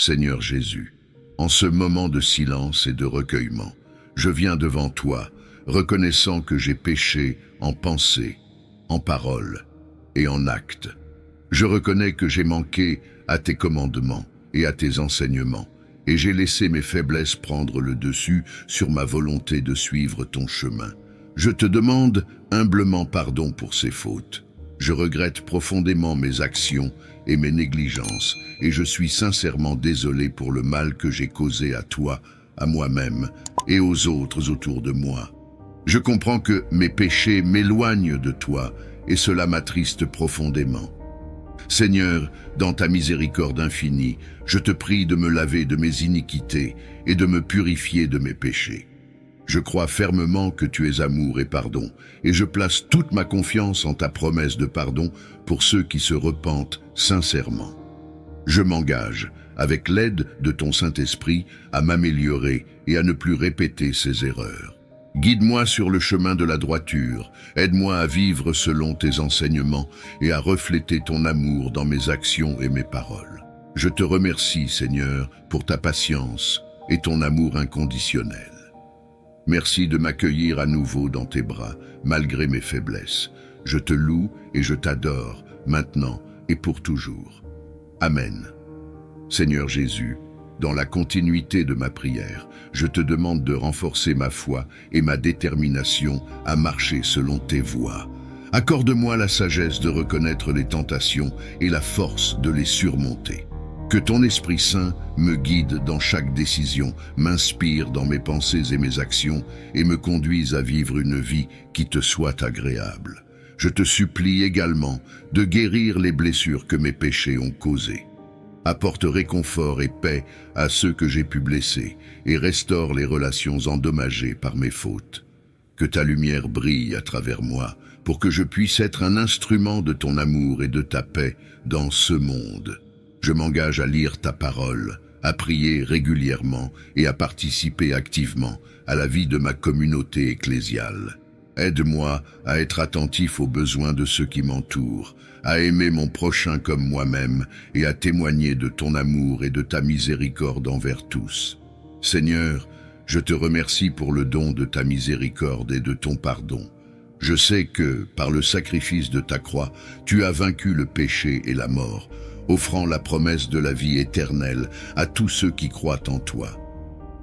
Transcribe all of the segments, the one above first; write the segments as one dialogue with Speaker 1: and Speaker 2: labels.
Speaker 1: Seigneur Jésus, en ce moment de silence et de recueillement, je viens devant toi, reconnaissant que j'ai péché en pensée, en parole et en acte. Je reconnais que j'ai manqué à tes commandements et à tes enseignements, et j'ai laissé mes faiblesses prendre le dessus sur ma volonté de suivre ton chemin. Je te demande humblement pardon pour ces fautes. Je regrette profondément mes actions et mes négligences, et je suis sincèrement désolé pour le mal que j'ai causé à toi, à moi-même et aux autres autour de moi. Je comprends que mes péchés m'éloignent de toi, et cela m'attriste profondément. Seigneur, dans ta miséricorde infinie, je te prie de me laver de mes iniquités et de me purifier de mes péchés. Je crois fermement que tu es amour et pardon, et je place toute ma confiance en ta promesse de pardon pour ceux qui se repentent sincèrement. Je m'engage, avec l'aide de ton Saint-Esprit, à m'améliorer et à ne plus répéter ces erreurs. Guide-moi sur le chemin de la droiture, aide-moi à vivre selon tes enseignements et à refléter ton amour dans mes actions et mes paroles. Je te remercie, Seigneur, pour ta patience et ton amour inconditionnel. Merci de m'accueillir à nouveau dans tes bras, malgré mes faiblesses. Je te loue et je t'adore, maintenant et pour toujours. Amen. Seigneur Jésus, dans la continuité de ma prière, je te demande de renforcer ma foi et ma détermination à marcher selon tes voies. Accorde-moi la sagesse de reconnaître les tentations et la force de les surmonter. Que ton Esprit Saint me guide dans chaque décision, m'inspire dans mes pensées et mes actions et me conduise à vivre une vie qui te soit agréable. Je te supplie également de guérir les blessures que mes péchés ont causées. Apporte réconfort et paix à ceux que j'ai pu blesser et restaure les relations endommagées par mes fautes. Que ta lumière brille à travers moi pour que je puisse être un instrument de ton amour et de ta paix dans ce monde. Je m'engage à lire ta parole, à prier régulièrement et à participer activement à la vie de ma communauté ecclésiale. Aide-moi à être attentif aux besoins de ceux qui m'entourent, à aimer mon prochain comme moi-même et à témoigner de ton amour et de ta miséricorde envers tous. Seigneur, je te remercie pour le don de ta miséricorde et de ton pardon. Je sais que, par le sacrifice de ta croix, tu as vaincu le péché et la mort, offrant la promesse de la vie éternelle à tous ceux qui croient en toi.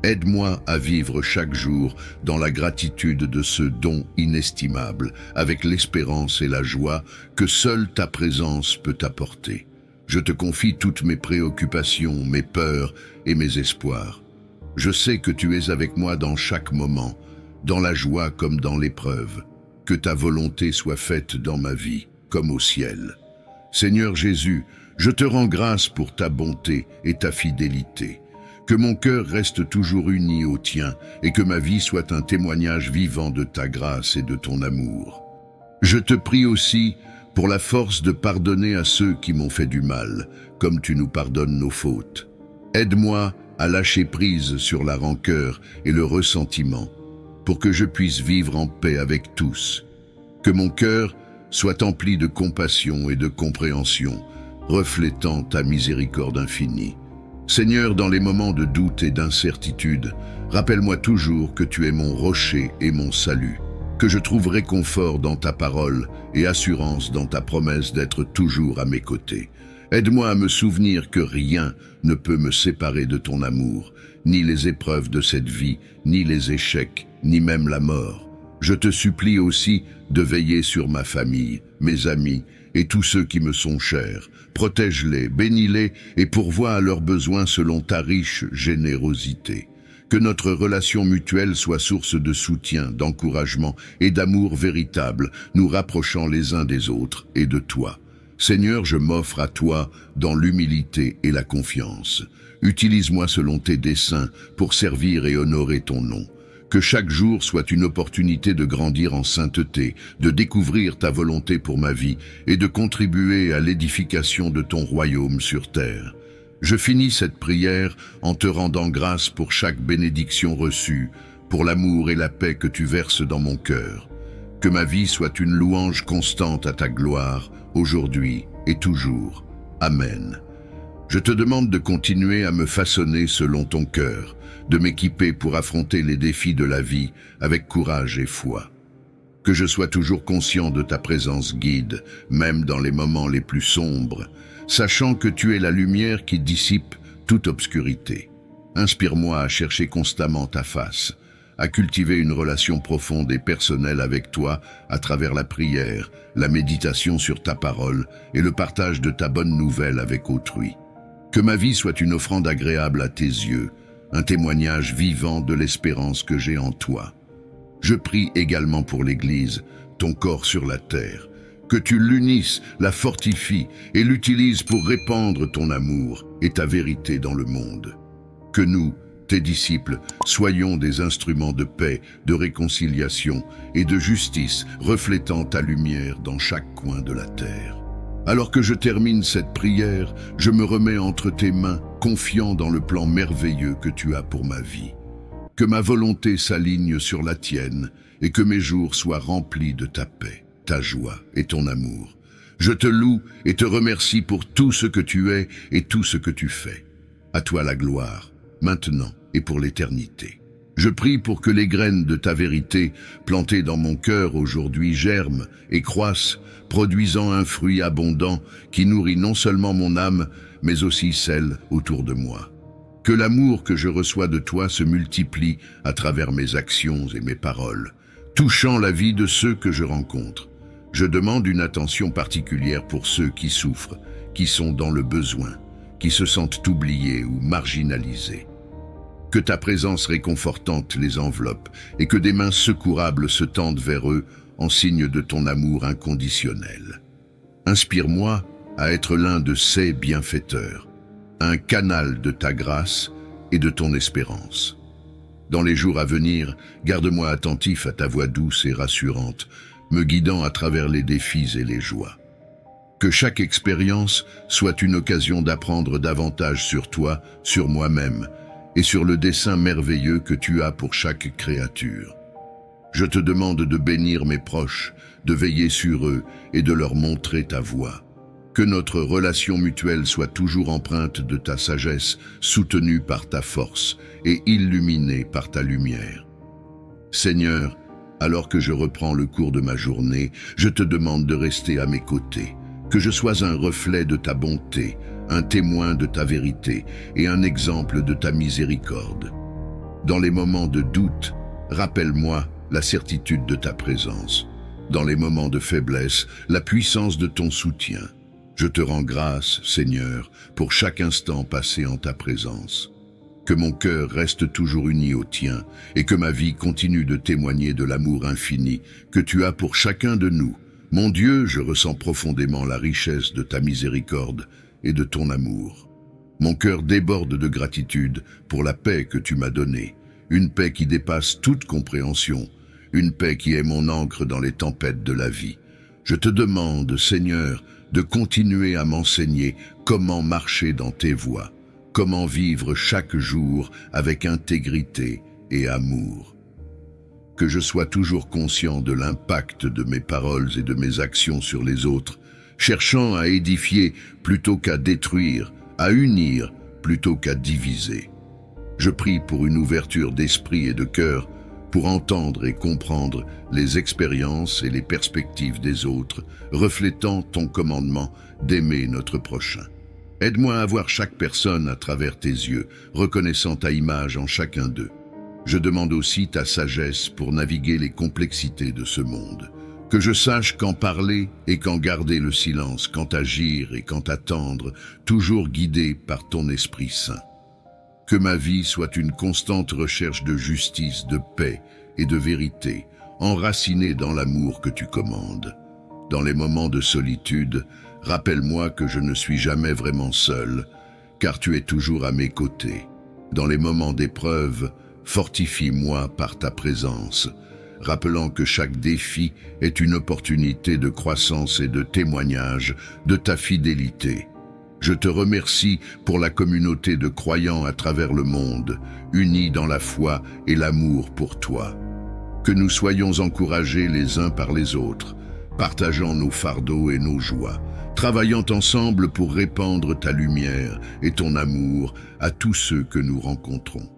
Speaker 1: Aide-moi à vivre chaque jour dans la gratitude de ce don inestimable, avec l'espérance et la joie que seule ta présence peut apporter. Je te confie toutes mes préoccupations, mes peurs et mes espoirs. Je sais que tu es avec moi dans chaque moment, dans la joie comme dans l'épreuve. Que ta volonté soit faite dans ma vie, comme au ciel. Seigneur Jésus, je te rends grâce pour ta bonté et ta fidélité. Que mon cœur reste toujours uni au tien et que ma vie soit un témoignage vivant de ta grâce et de ton amour. Je te prie aussi pour la force de pardonner à ceux qui m'ont fait du mal, comme tu nous pardonnes nos fautes. Aide-moi à lâcher prise sur la rancœur et le ressentiment, pour que je puisse vivre en paix avec tous. Que mon cœur soit empli de compassion et de compréhension, reflétant ta miséricorde infinie. Seigneur, dans les moments de doute et d'incertitude, rappelle-moi toujours que tu es mon rocher et mon salut, que je trouve réconfort dans ta parole et assurance dans ta promesse d'être toujours à mes côtés. Aide-moi à me souvenir que rien ne peut me séparer de ton amour, ni les épreuves de cette vie, ni les échecs, ni même la mort. Je te supplie aussi de veiller sur ma famille, mes amis et tous ceux qui me sont chers. Protège-les, bénis-les et pourvois à leurs besoins selon ta riche générosité. Que notre relation mutuelle soit source de soutien, d'encouragement et d'amour véritable, nous rapprochant les uns des autres et de toi. Seigneur, je m'offre à toi dans l'humilité et la confiance. Utilise-moi selon tes desseins pour servir et honorer ton nom. Que chaque jour soit une opportunité de grandir en sainteté, de découvrir ta volonté pour ma vie et de contribuer à l'édification de ton royaume sur terre. Je finis cette prière en te rendant grâce pour chaque bénédiction reçue, pour l'amour et la paix que tu verses dans mon cœur. Que ma vie soit une louange constante à ta gloire, aujourd'hui et toujours. Amen. Je te demande de continuer à me façonner selon ton cœur, de m'équiper pour affronter les défis de la vie avec courage et foi. Que je sois toujours conscient de ta présence guide, même dans les moments les plus sombres, sachant que tu es la lumière qui dissipe toute obscurité. Inspire-moi à chercher constamment ta face, à cultiver une relation profonde et personnelle avec toi à travers la prière, la méditation sur ta parole et le partage de ta bonne nouvelle avec autrui. Que ma vie soit une offrande agréable à tes yeux, un témoignage vivant de l'espérance que j'ai en toi. Je prie également pour l'Église, ton corps sur la terre, que tu l'unisses, la fortifies et l'utilises pour répandre ton amour et ta vérité dans le monde. Que nous, tes disciples, soyons des instruments de paix, de réconciliation et de justice, reflétant ta lumière dans chaque coin de la terre. Alors que je termine cette prière, je me remets entre tes mains, confiant dans le plan merveilleux que tu as pour ma vie. Que ma volonté s'aligne sur la tienne et que mes jours soient remplis de ta paix, ta joie et ton amour. Je te loue et te remercie pour tout ce que tu es et tout ce que tu fais. À toi la gloire, maintenant et pour l'éternité. Je prie pour que les graines de ta vérité, plantées dans mon cœur aujourd'hui, germent et croissent, produisant un fruit abondant qui nourrit non seulement mon âme, mais aussi celle autour de moi. Que l'amour que je reçois de toi se multiplie à travers mes actions et mes paroles, touchant la vie de ceux que je rencontre. Je demande une attention particulière pour ceux qui souffrent, qui sont dans le besoin, qui se sentent oubliés ou marginalisés. Que ta présence réconfortante les enveloppe et que des mains secourables se tendent vers eux en signe de ton amour inconditionnel. Inspire-moi à être l'un de ces bienfaiteurs, un canal de ta grâce et de ton espérance. Dans les jours à venir, garde-moi attentif à ta voix douce et rassurante, me guidant à travers les défis et les joies. Que chaque expérience soit une occasion d'apprendre davantage sur toi, sur moi-même, et sur le dessein merveilleux que tu as pour chaque créature. Je te demande de bénir mes proches, de veiller sur eux et de leur montrer ta voie. Que notre relation mutuelle soit toujours empreinte de ta sagesse, soutenue par ta force et illuminée par ta lumière. Seigneur, alors que je reprends le cours de ma journée, je te demande de rester à mes côtés, que je sois un reflet de ta bonté, un témoin de ta vérité et un exemple de ta miséricorde. Dans les moments de doute, rappelle-moi la certitude de ta présence. Dans les moments de faiblesse, la puissance de ton soutien. Je te rends grâce, Seigneur, pour chaque instant passé en ta présence. Que mon cœur reste toujours uni au tien et que ma vie continue de témoigner de l'amour infini que tu as pour chacun de nous. Mon Dieu, je ressens profondément la richesse de ta miséricorde et de ton amour. Mon cœur déborde de gratitude pour la paix que tu m'as donnée, une paix qui dépasse toute compréhension, une paix qui est mon ancre dans les tempêtes de la vie. Je te demande, Seigneur, de continuer à m'enseigner comment marcher dans tes voies, comment vivre chaque jour avec intégrité et amour. Que je sois toujours conscient de l'impact de mes paroles et de mes actions sur les autres, cherchant à édifier plutôt qu'à détruire, à unir plutôt qu'à diviser. Je prie pour une ouverture d'esprit et de cœur pour entendre et comprendre les expériences et les perspectives des autres, reflétant ton commandement d'aimer notre prochain. Aide-moi à voir chaque personne à travers tes yeux, reconnaissant ta image en chacun d'eux. Je demande aussi ta sagesse pour naviguer les complexités de ce monde. Que je sache quand parler et quand garder le silence, quand agir et quand attendre, toujours guidé par ton Esprit Saint. Que ma vie soit une constante recherche de justice, de paix et de vérité, enracinée dans l'amour que tu commandes. Dans les moments de solitude, rappelle-moi que je ne suis jamais vraiment seul, car tu es toujours à mes côtés. Dans les moments d'épreuve, fortifie-moi par ta présence, rappelant que chaque défi est une opportunité de croissance et de témoignage de ta fidélité. Je te remercie pour la communauté de croyants à travers le monde, unis dans la foi et l'amour pour toi. Que nous soyons encouragés les uns par les autres, partageant nos fardeaux et nos joies, travaillant ensemble pour répandre ta lumière et ton amour à tous ceux que nous rencontrons.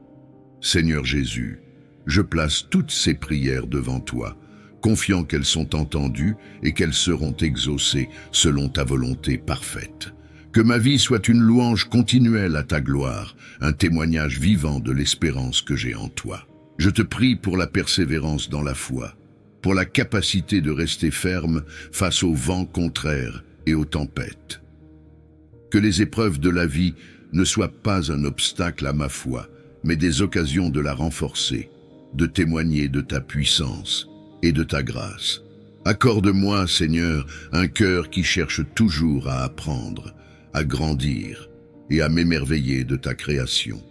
Speaker 1: Seigneur Jésus, je place toutes ces prières devant toi, confiant qu'elles sont entendues et qu'elles seront exaucées selon ta volonté parfaite. Que ma vie soit une louange continuelle à ta gloire, un témoignage vivant de l'espérance que j'ai en toi. Je te prie pour la persévérance dans la foi, pour la capacité de rester ferme face aux vents contraires et aux tempêtes. Que les épreuves de la vie ne soient pas un obstacle à ma foi, mais des occasions de la renforcer, de témoigner de ta puissance et de ta grâce. Accorde-moi, Seigneur, un cœur qui cherche toujours à apprendre, à grandir et à m'émerveiller de ta création.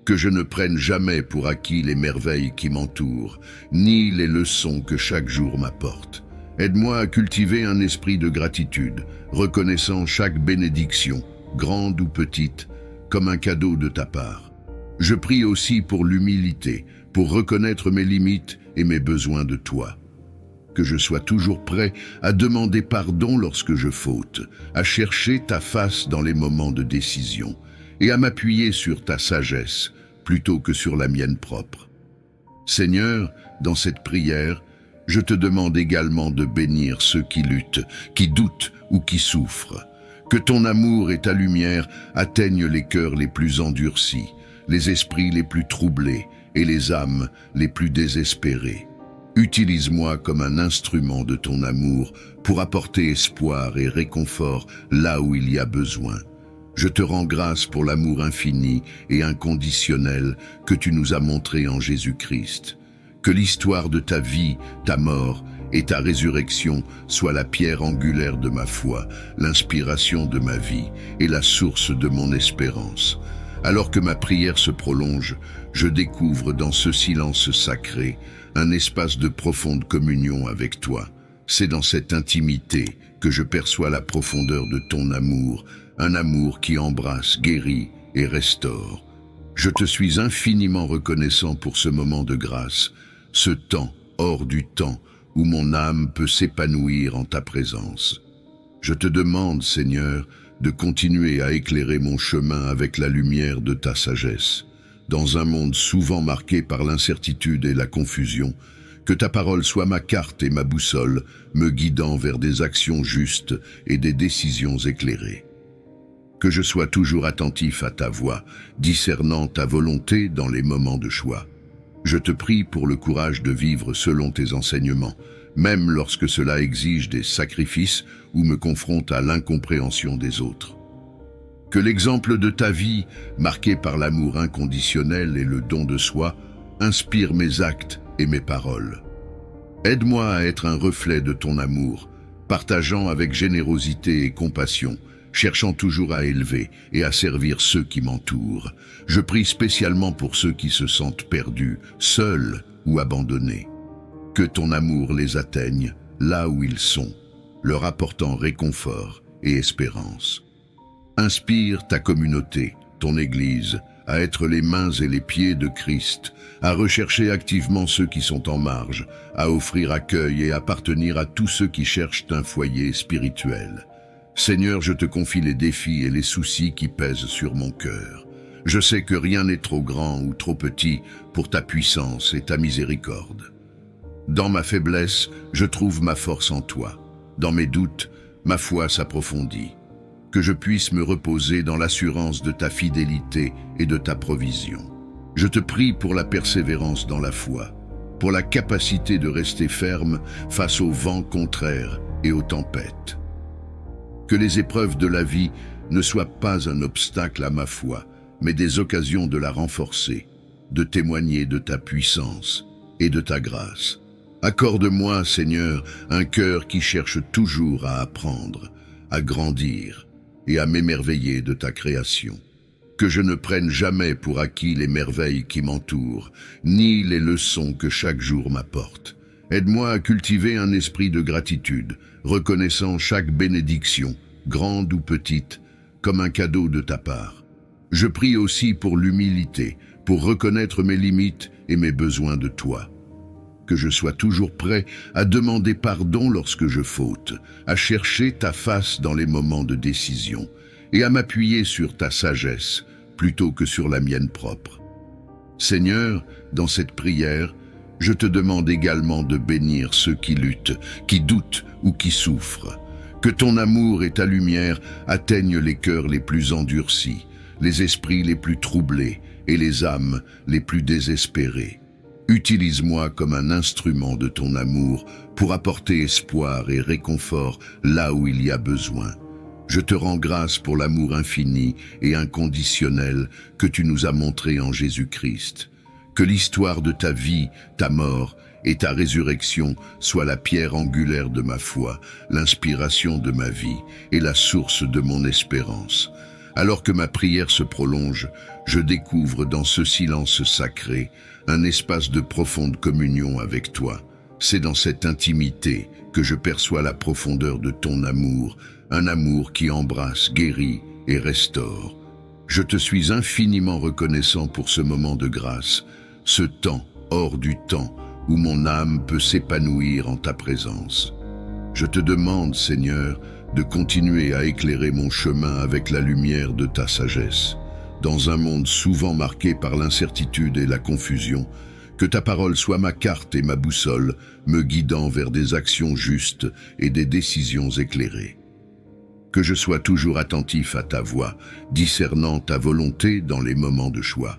Speaker 1: Que je ne prenne jamais pour acquis les merveilles qui m'entourent, ni les leçons que chaque jour m'apporte. Aide-moi à cultiver un esprit de gratitude, reconnaissant chaque bénédiction, grande ou petite, comme un cadeau de ta part. Je prie aussi pour l'humilité, pour reconnaître mes limites et mes besoins de toi. Que je sois toujours prêt à demander pardon lorsque je faute, à chercher ta face dans les moments de décision et à m'appuyer sur ta sagesse plutôt que sur la mienne propre. Seigneur, dans cette prière, je te demande également de bénir ceux qui luttent, qui doutent ou qui souffrent. Que ton amour et ta lumière atteignent les cœurs les plus endurcis, les esprits les plus troublés et les âmes les plus désespérées. Utilise-moi comme un instrument de ton amour pour apporter espoir et réconfort là où il y a besoin. Je te rends grâce pour l'amour infini et inconditionnel que tu nous as montré en Jésus-Christ. Que l'histoire de ta vie, ta mort et ta résurrection soit la pierre angulaire de ma foi, l'inspiration de ma vie et la source de mon espérance. Alors que ma prière se prolonge, je découvre dans ce silence sacré un espace de profonde communion avec toi. C'est dans cette intimité que je perçois la profondeur de ton amour, un amour qui embrasse, guérit et restaure. Je te suis infiniment reconnaissant pour ce moment de grâce, ce temps hors du temps où mon âme peut s'épanouir en ta présence. Je te demande, Seigneur, de continuer à éclairer mon chemin avec la lumière de ta sagesse. Dans un monde souvent marqué par l'incertitude et la confusion, que ta parole soit ma carte et ma boussole, me guidant vers des actions justes et des décisions éclairées. Que je sois toujours attentif à ta voix, discernant ta volonté dans les moments de choix. Je te prie pour le courage de vivre selon tes enseignements, même lorsque cela exige des sacrifices ou me confronte à l'incompréhension des autres. Que l'exemple de ta vie, marqué par l'amour inconditionnel et le don de soi, inspire mes actes et mes paroles. Aide-moi à être un reflet de ton amour, partageant avec générosité et compassion, cherchant toujours à élever et à servir ceux qui m'entourent. Je prie spécialement pour ceux qui se sentent perdus, seuls ou abandonnés. Que ton amour les atteigne là où ils sont, leur apportant réconfort et espérance. Inspire ta communauté, ton Église, à être les mains et les pieds de Christ, à rechercher activement ceux qui sont en marge, à offrir accueil et appartenir à tous ceux qui cherchent un foyer spirituel. Seigneur, je te confie les défis et les soucis qui pèsent sur mon cœur. Je sais que rien n'est trop grand ou trop petit pour ta puissance et ta miséricorde. Dans ma faiblesse, je trouve ma force en toi. Dans mes doutes, ma foi s'approfondit. Que je puisse me reposer dans l'assurance de ta fidélité et de ta provision. Je te prie pour la persévérance dans la foi, pour la capacité de rester ferme face aux vents contraires et aux tempêtes. Que les épreuves de la vie ne soient pas un obstacle à ma foi, mais des occasions de la renforcer, de témoigner de ta puissance et de ta grâce. Accorde-moi, Seigneur, un cœur qui cherche toujours à apprendre, à grandir et à m'émerveiller de ta création. Que je ne prenne jamais pour acquis les merveilles qui m'entourent, ni les leçons que chaque jour m'apporte. Aide-moi à cultiver un esprit de gratitude, reconnaissant chaque bénédiction, grande ou petite, comme un cadeau de ta part. Je prie aussi pour l'humilité, pour reconnaître mes limites et mes besoins de toi. que je sois toujours prêt à demander pardon lorsque je faute, à chercher ta face dans les moments de décision et à m'appuyer sur ta sagesse plutôt que sur la mienne propre. Seigneur, dans cette prière, je te demande également de bénir ceux qui luttent, qui doutent ou qui souffrent. Que ton amour et ta lumière atteignent les cœurs les plus endurcis, les esprits les plus troublés et les âmes les plus désespérées. Utilise-moi comme un instrument de ton amour pour apporter espoir et réconfort là où il y a besoin. Je te rends grâce pour l'amour infini et inconditionnel que tu nous as montré en Jésus-Christ. Que l'histoire de ta vie, ta mort et ta résurrection soit la pierre angulaire de ma foi, l'inspiration de ma vie et la source de mon espérance. Alors que ma prière se prolonge, je découvre dans ce silence sacré un espace de profonde communion avec toi. C'est dans cette intimité que je perçois la profondeur de ton amour, un amour qui embrasse, guérit et restaure. Je te suis infiniment reconnaissant pour ce moment de grâce, ce temps hors du temps où mon âme peut s'épanouir en ta présence. Je te demande, Seigneur, de continuer à éclairer mon chemin avec la lumière de ta sagesse. Dans un monde souvent marqué par l'incertitude et la confusion, que ta parole soit ma carte et ma boussole, me guidant vers des actions justes et des décisions éclairées. Que je sois toujours attentif à ta voix, discernant ta volonté dans les moments de choix.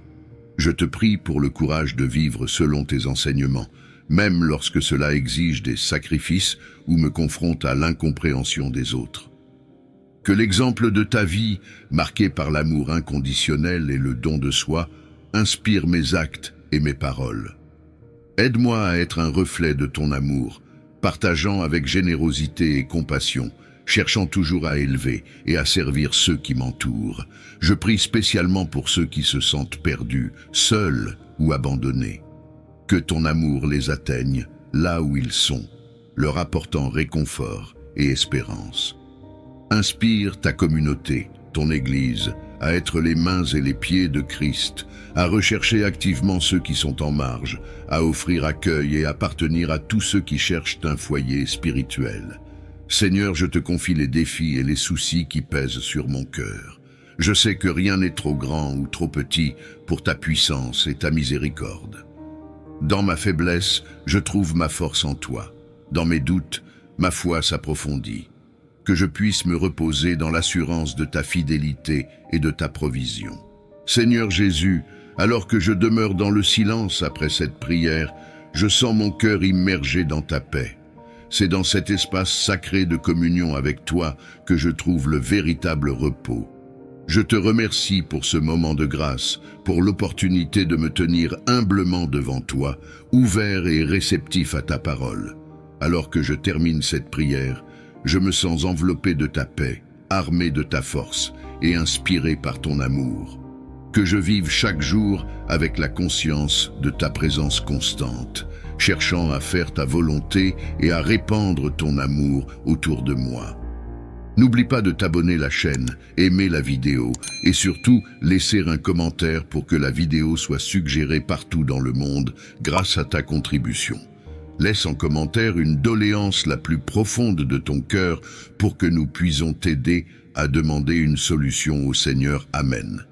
Speaker 1: Je te prie pour le courage de vivre selon tes enseignements, même lorsque cela exige des sacrifices ou me confronte à l'incompréhension des autres. Que l'exemple de ta vie, marqué par l'amour inconditionnel et le don de soi, inspire mes actes et mes paroles. Aide-moi à être un reflet de ton amour, partageant avec générosité et compassion, cherchant toujours à élever et à servir ceux qui m'entourent. Je prie spécialement pour ceux qui se sentent perdus, seuls ou abandonnés. Que ton amour les atteigne là où ils sont, leur apportant réconfort et espérance. Inspire ta communauté, ton Église, à être les mains et les pieds de Christ, à rechercher activement ceux qui sont en marge, à offrir accueil et appartenir à tous ceux qui cherchent un foyer spirituel. Seigneur, je te confie les défis et les soucis qui pèsent sur mon cœur. Je sais que rien n'est trop grand ou trop petit pour ta puissance et ta miséricorde. Dans ma faiblesse, je trouve ma force en toi. Dans mes doutes, ma foi s'approfondit. Que je puisse me reposer dans l'assurance de ta fidélité et de ta provision. Seigneur Jésus, alors que je demeure dans le silence après cette prière, je sens mon cœur immergé dans ta paix. C'est dans cet espace sacré de communion avec toi que je trouve le véritable repos. Je te remercie pour ce moment de grâce, pour l'opportunité de me tenir humblement devant toi, ouvert et réceptif à ta parole. Alors que je termine cette prière, je me sens enveloppé de ta paix, armé de ta force et inspiré par ton amour. Que je vive chaque jour avec la conscience de ta présence constante, cherchant à faire ta volonté et à répandre ton amour autour de moi. N'oublie pas de t'abonner à la chaîne, aimer la vidéo et surtout laisser un commentaire pour que la vidéo soit suggérée partout dans le monde grâce à ta contribution. Laisse en commentaire une doléance la plus profonde de ton cœur pour que nous puissions t'aider à demander une solution au Seigneur. Amen.